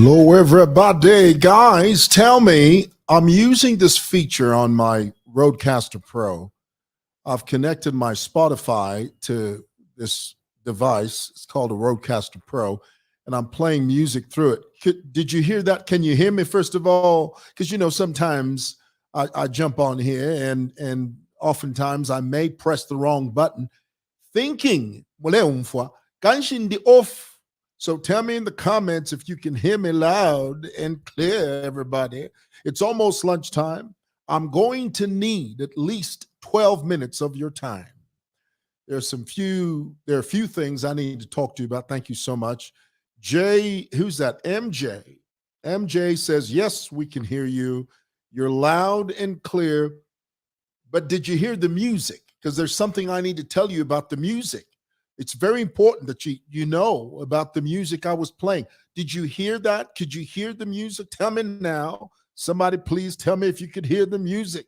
Hello, everybody. Guys, tell me, I'm using this feature on my Rodecaster Pro. I've connected my Spotify to this device. It's called a Rodecaster Pro, and I'm playing music through it. Did you hear that? Can you hear me, first of all? Because, sometimes I jump on here, and oftentimes I may press the wrong button, thinking, off. So tell me in the comments if you can hear me loud and clear, everybody. It's almost lunchtime. I'm going to need at least 12 minutes of your time. There are a few things I need to talk to you about. Thank you so much. Jay, who's that? MJ. MJ says, yes, we can hear you. You're loud and clear. But did you hear the music? Because there's something I need to tell you about the music. It's very important that you know about the music I was playing. Did you hear that? Could you hear the music? Tell me now. Somebody please tell me if you could hear the music,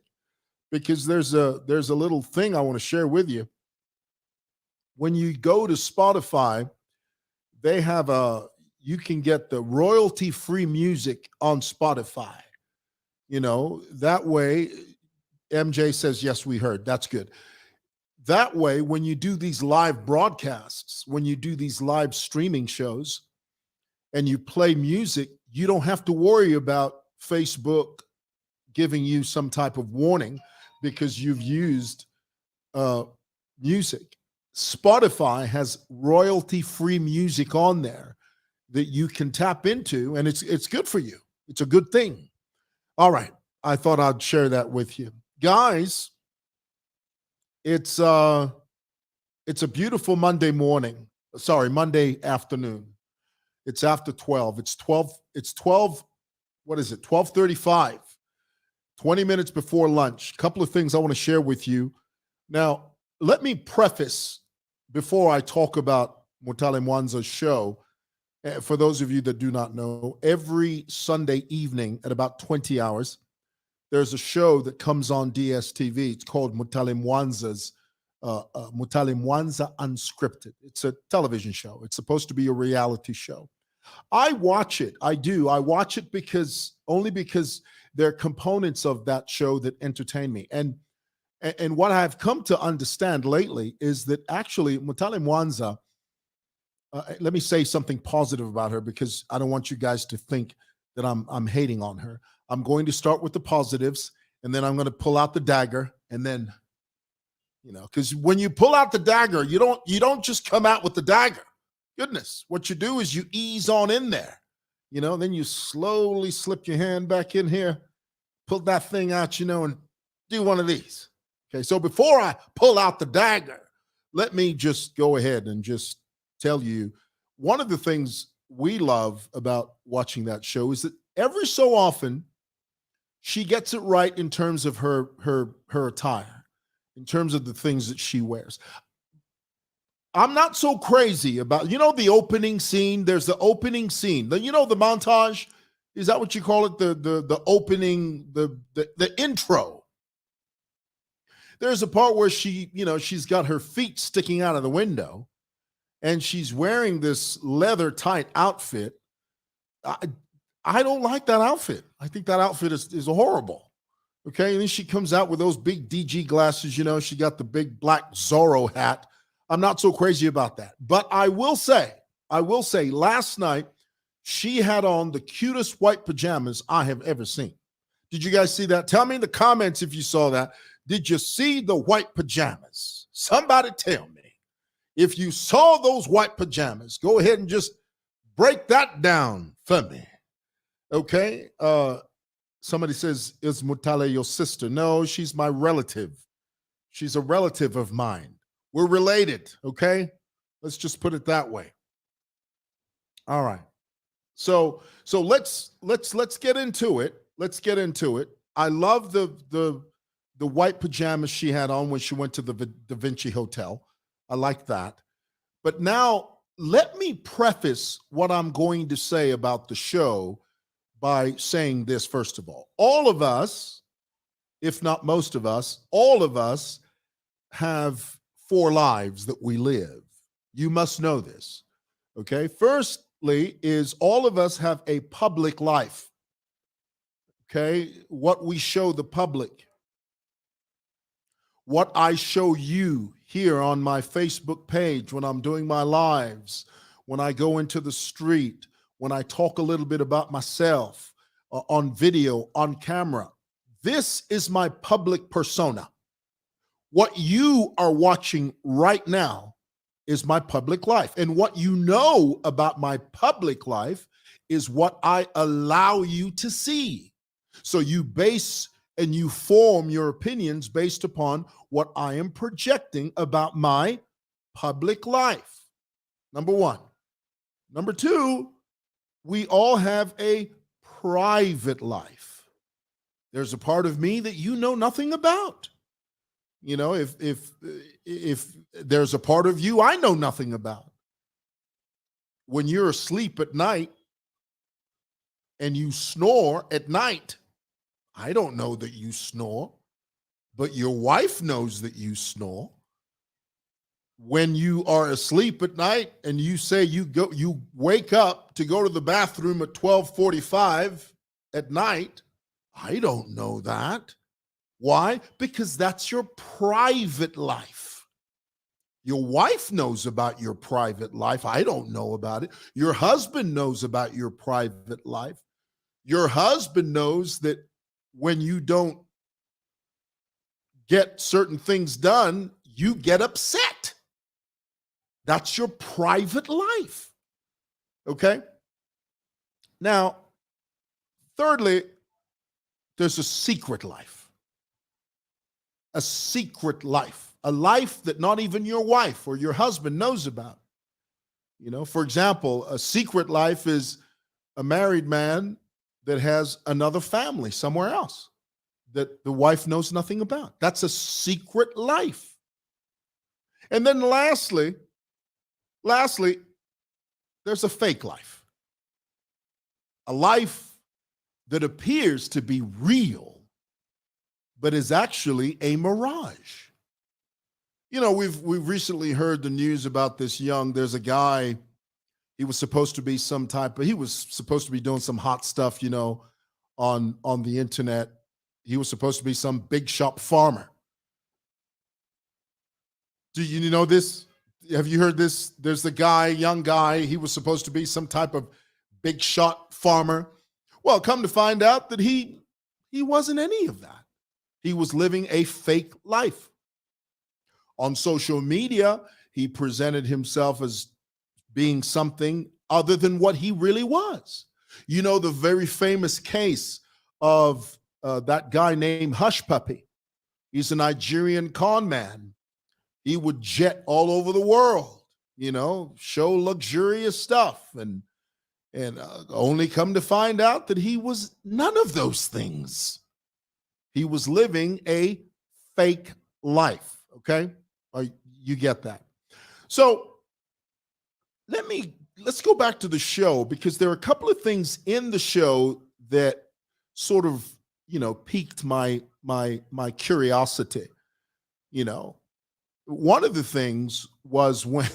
because there's a little thing I want to share with you. When you go to Spotify, they have you can get the royalty-free music on Spotify. That way, MJ says, yes, we heard. That's good. That way, when you do these live broadcasts, when you do these live streaming shows and you play music, you don't have to worry about Facebook giving you some type of warning because you've used music. Spotify has royalty-free music on there that you can tap into, and it's good for you. It's a good thing. All right. I thought I'd share that with you. Guys, it's a beautiful Monday morning. Sorry, Monday afternoon. It's after 12. It's 12, what is it? 12:35. 20 minutes before lunch. A couple of things I want to share with you. Now, let me preface before I talk about Mutale Mwanza's show. For those of you that do not know, every Sunday evening at about 20 hours, there's a show that comes on DSTV. It's called Mutale Mwanza's Mutale Mwanza Unscripted. It's a television show. It's supposed to be a reality show. I watch it. I do. I watch it because there are components of that show that entertain me. And what I've come to understand lately is that actually Mutale Mwanza, let me say something positive about her, because I don't want you guys to think that I'm hating on her. I'm going to start with the positives, and then I'm going to pull out the dagger, and then, because when you pull out the dagger, you don't just come out with the dagger. Goodness, what you do is you ease on in there, then you slowly slip your hand back in here, pull that thing out, and do one of these. Okay, so before I pull out the dagger, let me just go ahead and just tell you one of the things we love about watching that show is that every so often she gets it right in terms of her attire, in terms of the things that she wears. I'm not so crazy about, the opening scene. There's the opening scene. The montage. Is that what you call it? The opening, the intro. There's a part where she's got her feet sticking out of the window, and she's wearing this leather tight outfit. I don't like that outfit. I think that outfit is horrible. Okay. And then she comes out with those big DG glasses. She got the big black Zorro hat. I'm not so crazy about that. But I will say last night, she had on the cutest white pajamas I have ever seen. Did you guys see that? Tell me in the comments if you saw that. Did you see the white pajamas? Somebody tell me. If you saw those white pajamas, go ahead and just break that down for me. Okay. Somebody says, is Mutale your sister? No, she's my relative. She's a relative of mine. We're related. Okay. Let's just put it that way. All right. So let's get into it. Let's get into it. I love the white pajamas she had on when she went to the Da Vinci Hotel. I like that. But now let me preface what I'm going to say about the show by saying this, first of all. All of us, if not most of us, all of us have 4 lives that we live. You must know this. Okay? First, is all of us have a public life. Okay. What we show the public, what I show you here on my Facebook page when I'm doing my lives, when I go into the street, when I talk a little bit about myself on video, on camera. This is my public persona. What you are watching right now is my public life. And what you know about my public life is what I allow you to see. So you base and you form your opinions based upon what I am projecting about my public life. Number one. Number two, we all have a private life. There's a part of me that you know nothing about. You know, if there's a part of you I know nothing about. When you're asleep at night and you snore at night, I don't know that you snore, but your wife knows that you snore. When you are asleep at night and you say you wake up to go to the bathroom at 12:45 at night, I don't know that. Why? Because that's your private life. Your wife knows about your private life. I don't know about it. Your husband knows about your private life. Your husband knows that when you don't get certain things done, you get upset. That's your private life. Okay? Now, thirdly, there's a secret life. A secret life. A life that not even your wife or your husband knows about. You know, for example, a secret life is a married man that has another family somewhere else that the wife knows nothing about. That's a secret life. And then lastly, there's a fake life. A life that appears to be real, but is actually a mirage. You know, we've recently heard the news about there's a guy, he was supposed to be he was supposed to be doing some hot stuff, you know, on the internet. He was supposed to be some big shot farmer. Do you know this? Have you heard this? There's a young guy, he was supposed to be some type of big shot farmer. Well, come to find out that he wasn't any of that. He was living a fake life. On social media, he presented himself as being something other than what he really was. You know, the very famous case of that guy named Hush Puppy. He's a Nigerian con man. He would jet all over the world, you know, show luxurious stuff, and only come to find out that he was none of those things. He was living a fake life. Okay, you get that? So let's go back to the show, because there are a couple of things in the show that sort of, you know, piqued my curiosity. You know, one of the things was when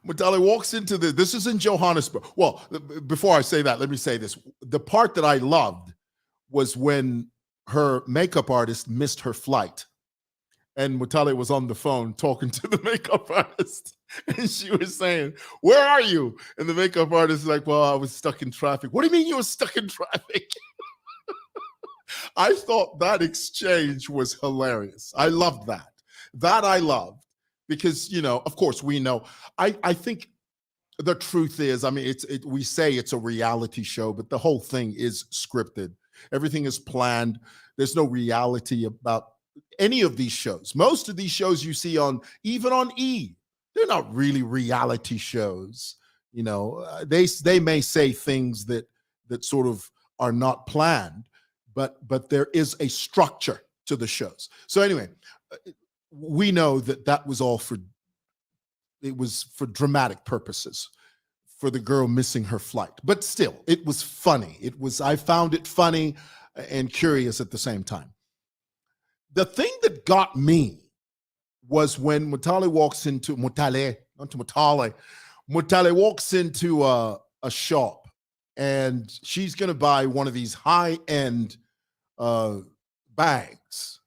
Mutale walks into this is in Johannesburg. Well, before I say that, let me say this. The part that I loved was when her makeup artist missed her flight. And Mutale was on the phone talking to the makeup artist. And she was saying, "Where are you?" And the makeup artist is like, "Well, I was stuck in traffic." "What do you mean you were stuck in traffic?" I thought that exchange was hilarious. I loved that. That I loved, because, you know, of course we know. I think the truth is, I mean, we say it's a reality show, but the whole thing is scripted. Everything is planned. There's no reality about any of these shows. Most of these shows you see even on E, they're not really reality shows. You know, they may say things that sort of are not planned, but there is a structure to the shows. So anyway, we know that was all it was for dramatic purposes, for the girl missing her flight. But still, it was funny. I found it funny and curious at the same time. The thing that got me was when Mutale Mutale walks into a shop and she's going to buy one of these high-end uh, bags,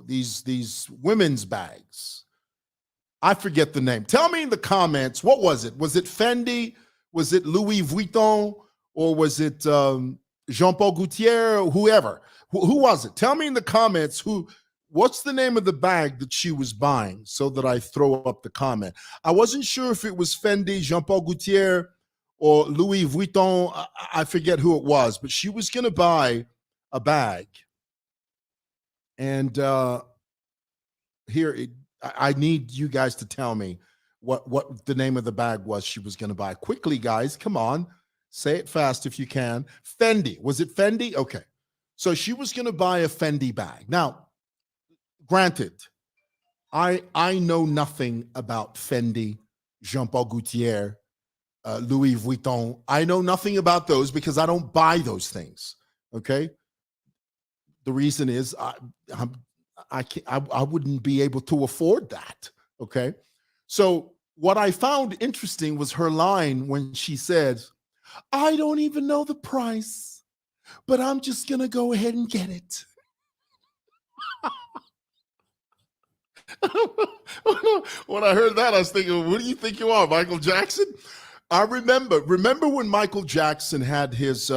these women's bags. I forget the name. Tell me in the comments, what was it? Was it Fendi? Was it Louis Vuitton? Or was it Jean-Paul Gaultier? Whoever. Who was it? Tell me in the comments what's the name of the bag that she was buying so that I throw up the comment. I wasn't sure if it was Fendi, Jean-Paul Gaultier, or Louis Vuitton. I forget who it was, but she was going to buy a bag. And I need you guys to tell me what the name of the bag was she was going to buy. Quickly, guys, come on. Say it fast if you can. Fendi. Was it Fendi? Okay. So she was going to buy a Fendi bag. Now, granted, I know nothing about Fendi, Jean-Paul Gaultier, Louis Vuitton. I know nothing about those because I don't buy those things. Okay. The reason is I wouldn't be able to afford that. Okay. So what I found interesting was her line when she said, I don't even know the price, but I'm just going to go ahead and get it. When I heard that, I was thinking, what do you think you are, Michael Jackson? I remember when Michael Jackson had his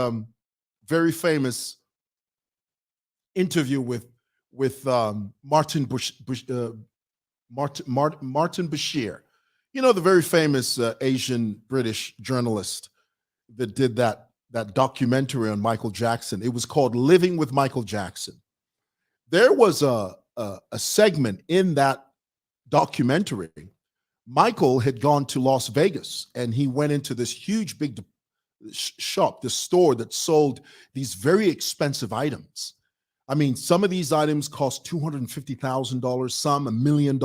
very famous interview with Martin Bashir, the very famous Asian British journalist that did that documentary on Michael Jackson. It was called Living with Michael Jackson. There was a segment in that documentary. Michael had gone to Las Vegas and he went into this huge big shop, this store that sold these very expensive items. I mean, some of these items cost $250,000, some $1 million,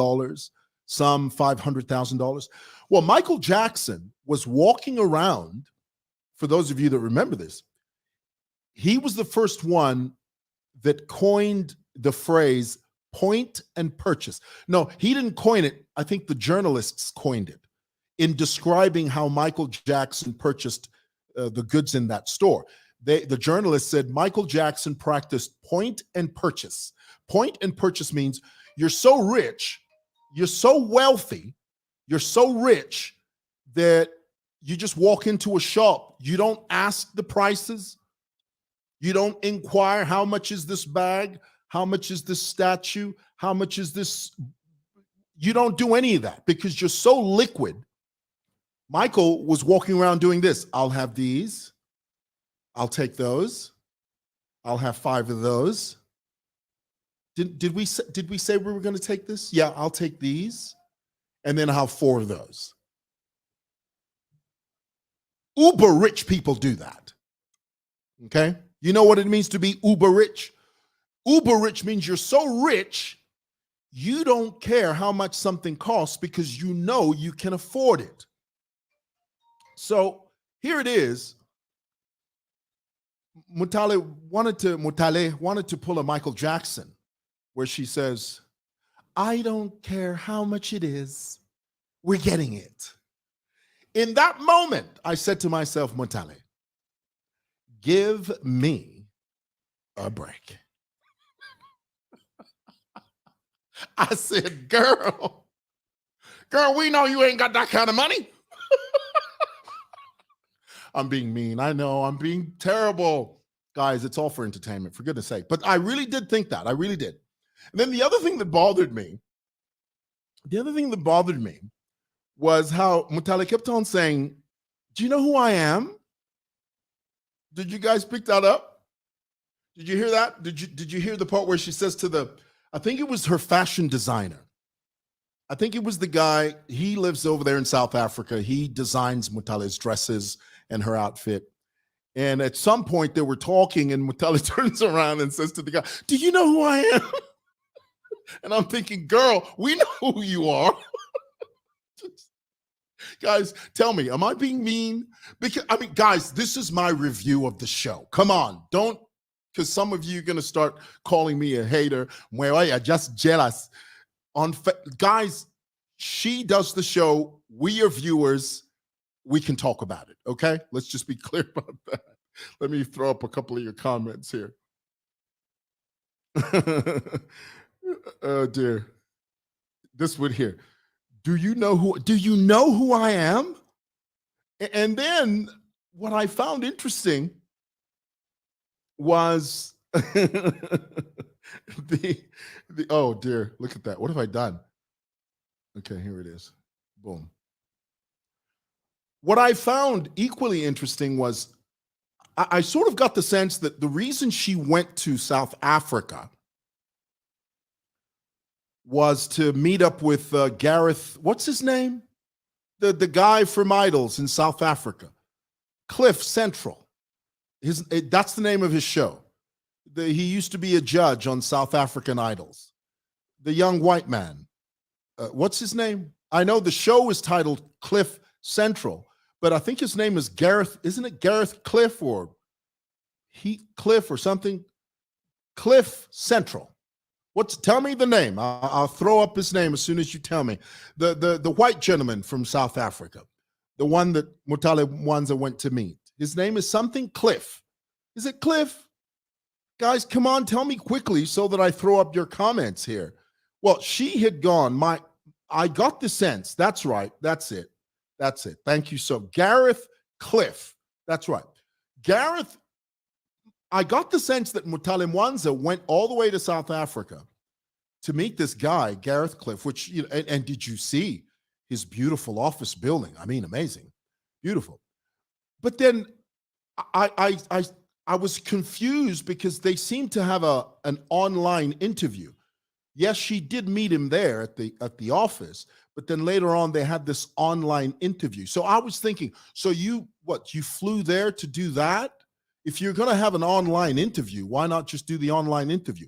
some $500,000. Well, Michael Jackson was walking around, for those of you that remember this, he was the first one that coined the phrase point and purchase. No, he didn't coin it. I think the journalists coined it in describing how Michael Jackson purchased the goods in that store. The journalist said Michael Jackson practiced point and purchase. Point and purchase means you're so rich, you're so wealthy, you're so rich that you just walk into a shop. You don't ask the prices. You don't inquire, how much is this bag? How much is this statue? How much is this? You don't do any of that because you're so liquid. Michael was walking around doing this. I'll have these. I'll take those. I'll have 5 of those. Did we say we were going to take this? Yeah, I'll take these. And then I'll have 4 of those. Uber rich people do that. Okay? You know what it means to be uber rich? Uber rich means you're so rich, you don't care how much something costs because you know you can afford it. So here it is. Mutale wanted to pull a Michael Jackson where she says, I don't care how much it is, we're getting it. In that moment, I said to myself, Mutale, give me a break. I said, girl, we know you ain't got that kind of money. I'm being mean. I know I'm being terrible. Guys, it's all for entertainment, for goodness sake. But I really did think that. I really did. And then the other thing that bothered me was how Mutale kept on saying, do you know who I am? Did you guys pick that up? Did you hear that? Did you hear the part where she says to I think it was her fashion designer. I think it was the guy, he lives over there in South Africa. He designs Mutale's dresses and her outfit. And at some point they were talking and Mutale turns around and says to the guy, do you know who I am? And I'm thinking, girl, we know who you are. Guys, tell me, am I being mean? Because, guys, this is my review of the show. Come on, don't, because some of you are going to start calling me a hater. Well, you're just jealous. Guys, she does the show. We are viewers. we can talk about it. Okay, let's just be clear about that. Let me throw up a couple of your comments here. Oh dear, this one here. Do you know who I am? And then what I found interesting was the oh dear, look at that. What have I done? Okay, here it is. Boom. What I found equally interesting was I sort of got the sense that the reason she went to South Africa was to meet up with Gareth. What's his name? The guy from Idols in South Africa, Cliff Central. That's the name of his show. He used to be a judge on South African Idols. The young white man. What's his name? I know the show is titled Cliff Central, but I think his name is Gareth. Isn't it Gareth Cliff or Heathcliff or something? Cliff Central. Tell me the name. I'll throw up his name as soon as you tell me. The white gentleman from South Africa, the one that Mutale Mwanza went to meet. His name is something Cliff. Is it Cliff? Guys, come on, tell me quickly so that I throw up your comments here. Well, she had gone. I got the sense. That's right. That's it. That's it. Thank you. So Gareth Cliff. That's right. Gareth, I got the sense that Mutale Mwanza went all the way to South Africa to meet this guy, Gareth Cliff, which, and did you see his beautiful office building? I mean, amazing. Beautiful. But then I was confused because they seemed to have an online interview. Yes, she did meet him there at the office, but then later on they had this online interview. So I was thinking, so you flew there to do that? If you're going to have an online interview, why not just do the online interview?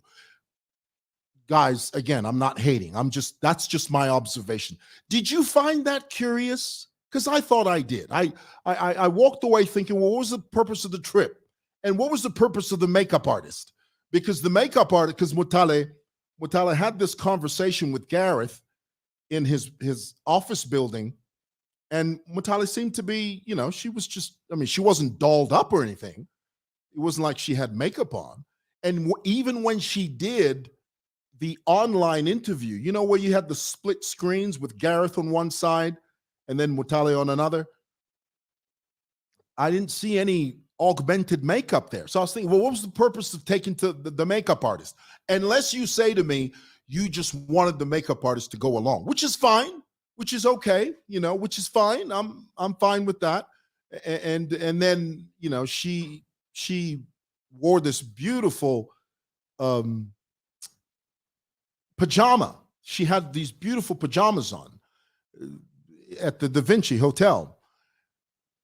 Guys, again, I'm not hating. That's just my observation. Did you find that curious? Because I thought I did. I walked away thinking, well, what was the purpose of the trip? And what was the purpose of the makeup artist? Because the makeup artist, because Mutale had this conversation with Gareth in his office building, and Mutale seemed to be, she was just, she wasn't dolled up or anything. It wasn't like she had makeup on. And even when she did the online interview, where you had the split screens with Gareth on one side and then Mutale on another, I didn't see any augmented makeup there. So I was thinking, well, what was the purpose of taking to the makeup artist? Unless you say to me, you just wanted the makeup artist to go along, which is fine, which is okay, which is fine. I'm fine with that. And then, she wore this beautiful pajama. She had these beautiful pajamas on at the Da Vinci Hotel.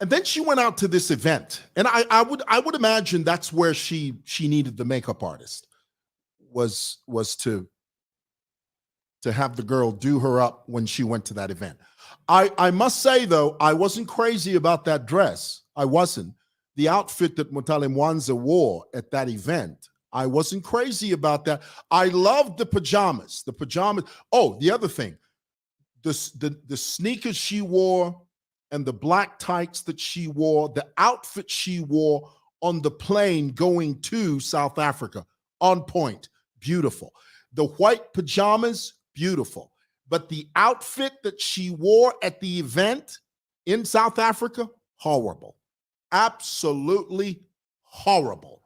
And then she went out to this event. And I would imagine that's where she needed the makeup artist, was to have the girl do her up when she went to that event. I must say, though, I wasn't crazy about that dress. I wasn't. The outfit that Mutale Mwanza wore at that event, I wasn't crazy about that. I loved the pajamas. The pajamas. Oh, the other thing, the sneakers she wore and the black tights that she wore, the outfit she wore on the plane going to South Africa, on point, beautiful. The white pajamas, beautiful. But the outfit that she wore at the event in South Africa, horrible. Absolutely horrible.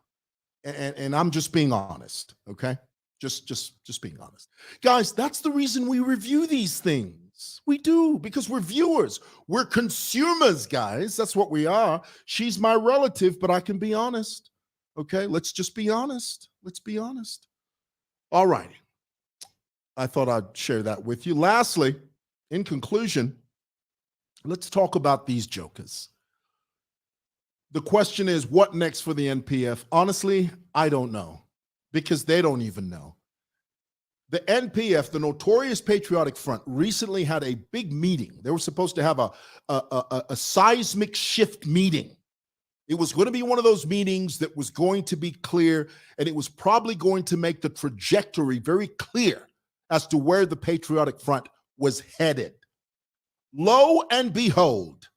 And I'm just being honest, okay? Just being honest. Guys, that's the reason we review these things. We do, because we're viewers. We're consumers, guys. That's what we are. She's my relative, but I can be honest, okay? Let's just be honest. Let's be honest. All right. I thought I'd share that with you. Lastly, in conclusion, let's talk about these jokers. The question is, what next for the NPF? Honestly, I don't know, because they don't even know. The NPF, the Notorious Patriotic Front, recently had a big meeting. They were supposed to have a seismic shift meeting. It was going to be one of those meetings that was going to be clear, and it was probably going to make the trajectory very clear as to where the Patriotic Front was headed. Lo and behold,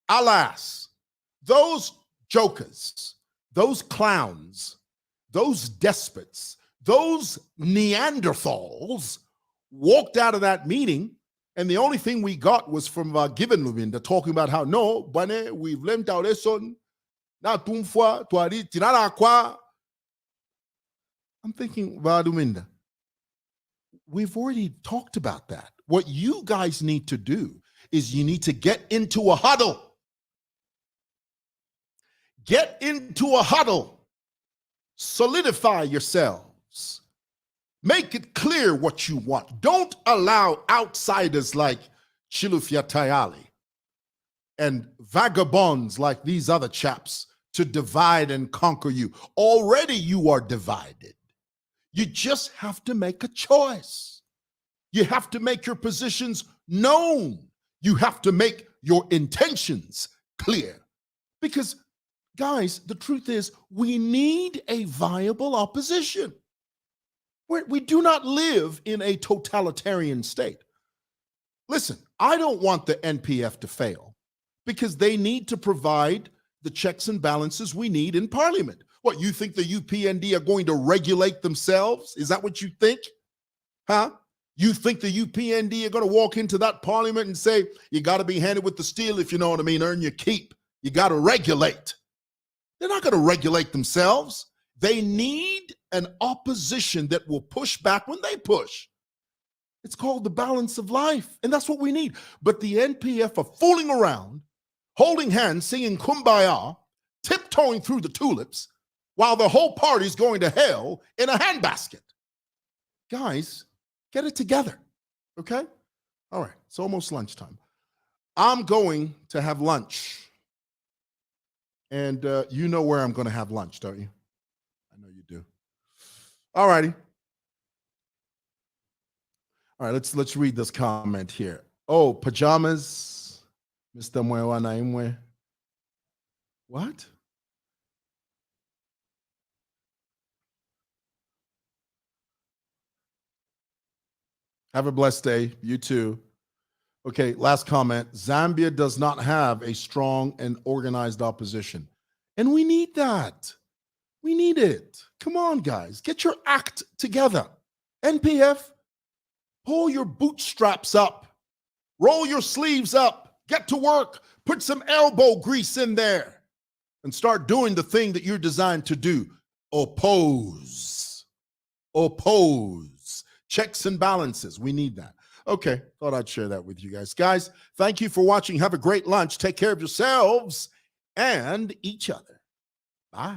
Alas, those jokers, those clowns, those despots, those Neanderthals walked out of that meeting, and the only thing we got was from Given Luminda talking about how, no, bane, we've learned our lesson. Na tumfwa, tuari, tinara kwa. I'm thinking, Luminda, we've already talked about that. What you guys need to do is you need to get into a huddle. Get into a huddle. Solidify yourselves. Make it clear what you want. Don't allow outsiders like Chilufya Tayali and vagabonds like these other chaps to divide and conquer you. Already you are divided. You just have to make a choice. You have to make your positions known. You have to make your intentions clear. Because, guys, the truth is we need a viable opposition. We do not live in a totalitarian state. Listen, I don't want the NPF to fail because they need to provide the checks and balances we need in Parliament. What, you think the UPND are going to regulate themselves? Is that what you think? Huh? You think the UPND are going to walk into that Parliament and say, you got to be handed with the steel, if you know what I mean, earn your keep. You got to regulate. They're not going to regulate themselves. They need an opposition that will push back when they push. It's called the balance of life, and that's what we need. But the NPF are fooling around, holding hands, singing Kumbaya, tiptoeing through the tulips, while the whole party's going to hell in a handbasket. Guys, get it together, okay? All right, it's almost lunchtime. I'm going to have lunch. And you know where I'm going to have lunch, don't you? I know you do. All righty. All right, let's read this comment here. Oh, pajamas, Mr. Mwewa Naimwe. What? Have a blessed day. You too. Okay, last comment. Zambia does not have a strong and organized opposition. And we need that. We need it. Come on, guys. Get your act together. NPF, pull your bootstraps up. Roll your sleeves up. Get to work. Put some elbow grease in there. And start doing the thing that you're designed to do. Oppose. Oppose. Checks and balances. We need that. Okay, thought I'd share that with you guys. Guys, thank you for watching. Have a great lunch. Take care of yourselves and each other. Bye.